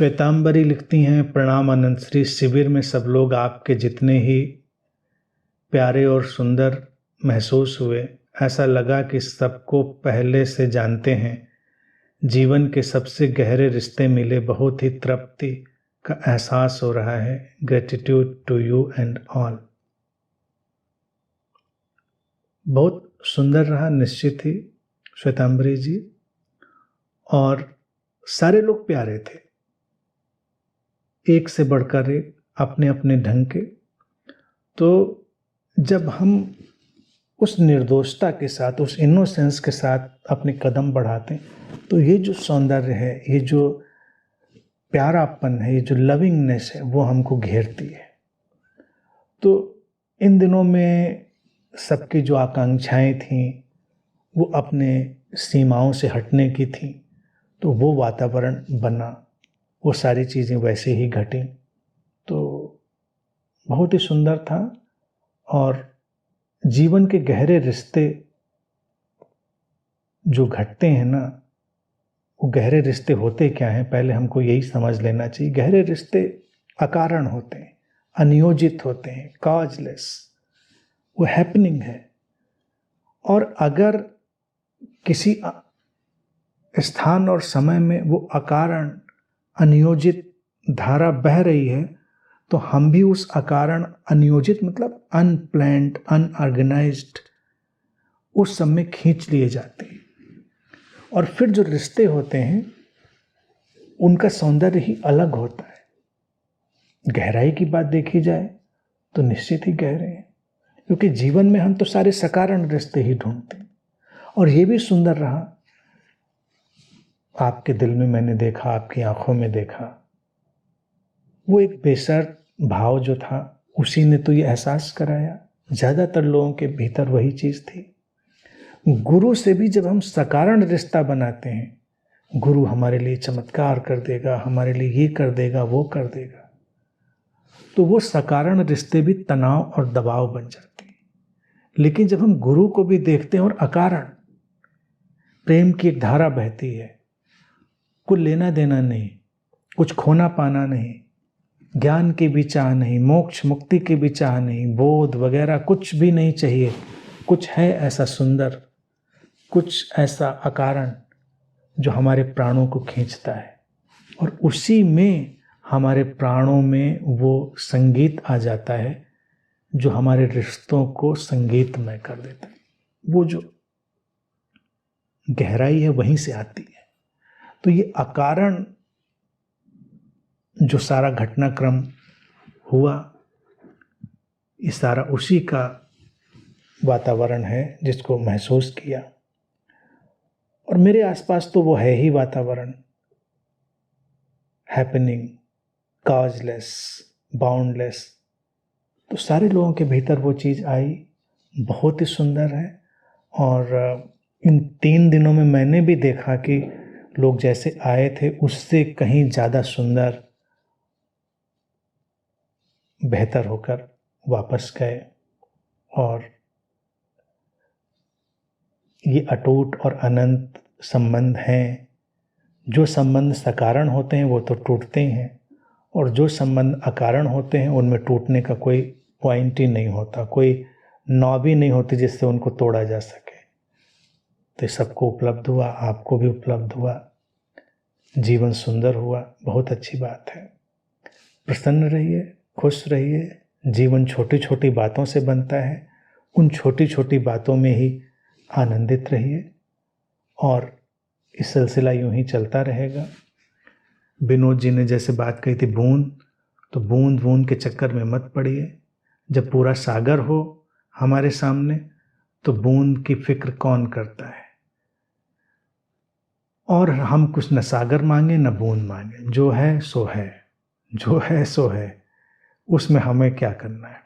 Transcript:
श्वेतांबरी लिखती हैं, प्रणाम अनंत श्री। शिविर में सब लोग आपके जितने ही प्यारे और सुंदर महसूस हुए। ऐसा लगा कि सबको पहले से जानते हैं। जीवन के सबसे गहरे रिश्ते मिले, बहुत ही तृप्ति का एहसास हो रहा है। Gratitude to you and all. बहुत सुंदर रहा निश्चित ही श्वेतांबरी जी, और सारे लोग प्यारे थे, एक से बढ़कर एक, अपने अपने ढंग के। तो जब हम उस निर्दोषता के साथ, उस इनोसेंस के साथ अपने कदम बढ़ाते हैं, तो ये जो सौंदर्य है, ये जो प्यारापन है, ये जो लविंगनेस है, वो हमको घेरती है। तो इन दिनों में सबकी जो आकांक्षाएं थीं वो अपने सीमाओं से हटने की थीं, तो वो वातावरण बना, वो सारी चीज़ें वैसे ही घटी। तो बहुत ही सुंदर था। और जीवन के गहरे रिश्ते जो घटते हैं ना, वो गहरे रिश्ते होते क्या हैं, पहले हमको यही समझ लेना चाहिए। गहरे रिश्ते अकारण होते हैं, अनियोजित होते हैं, कॉजलेस, वो हैपनिंग है। और अगर किसी स्थान और समय में वो अकारण अनियोजित धारा बह रही है, तो हम भी उस अकारण अनियोजित मतलब अनप्लैन्ड, अनऑर्गेनाइज्ड, उस सब में खींच लिए जाते हैं। और फिर जो रिश्ते होते हैं उनका सौंदर्य ही अलग होता है। गहराई की बात देखी जाए तो निश्चित ही गहरे हैं, क्योंकि जीवन में हम तो सारे सकारण रिश्ते ही ढूंढते हैं। और ये भी सुंदर रहा, आपके दिल में मैंने देखा, आपकी आंखों में देखा, वो एक बेसर्त भाव जो था, उसी ने तो ये एहसास कराया। ज़्यादातर लोगों के भीतर वही चीज़ थी। गुरु से भी जब हम सकारण रिश्ता बनाते हैं, गुरु हमारे लिए चमत्कार कर देगा, हमारे लिए ये कर देगा, वो कर देगा, तो वो सकारण रिश्ते भी तनाव और दबाव बन जाते हैं। लेकिन जब हम गुरु को भी देखते हैं और अकारण प्रेम की एक धारा बहती है, कुछ लेना देना नहीं, कुछ खोना पाना नहीं, ज्ञान की भी चाह नहीं, मोक्ष मुक्ति की भी चाह नहीं, बोध वगैरह कुछ भी नहीं चाहिए, कुछ है ऐसा सुंदर, कुछ ऐसा अकारण जो हमारे प्राणों को खींचता है। और उसी में हमारे प्राणों में वो संगीत आ जाता है जो हमारे रिश्तों को संगीतमय कर देता है। वो जो गहराई है वहीं से आती है। तो ये अकारण जो सारा घटनाक्रम हुआ, ये सारा उसी का वातावरण है जिसको महसूस किया। और मेरे आसपास तो वो है ही वातावरण, हैपनिंग, कॉजलेस, बाउंडलेस। तो सारे लोगों के भीतर वो चीज़ आई, बहुत ही सुंदर है। और इन 3 दिनों में मैंने भी देखा कि लोग जैसे आए थे उससे कहीं ज़्यादा सुंदर, बेहतर होकर वापस गए। और ये अटूट और अनंत संबंध हैं। जो संबंध सकारण होते हैं वो तो टूटते ही हैं, और जो संबंध अकारण होते हैं उनमें टूटने का कोई पॉइंट ही नहीं होता, कोई नॉब ही नहीं होती जिससे उनको तोड़ा जा सके। तो सबको उपलब्ध हुआ, आपको भी उपलब्ध हुआ, जीवन सुंदर हुआ, बहुत अच्छी बात है। प्रसन्न रहिए, खुश रहिए। जीवन छोटी छोटी बातों से बनता है, उन छोटी छोटी बातों में ही आनंदित रहिए। और इस सिलसिला यूं ही चलता रहेगा। विनोद जी ने जैसे बात कही थी बूंद, तो बूंद बूंद के चक्कर में मत पड़िए। जब पूरा सागर हो हमारे सामने तो बूंद की फिक्र कौन करता है। और हम कुछ न सागर मांगे न बूंद मांगे, जो है सो है, जो है सो है, उसमें हमें क्या करना है।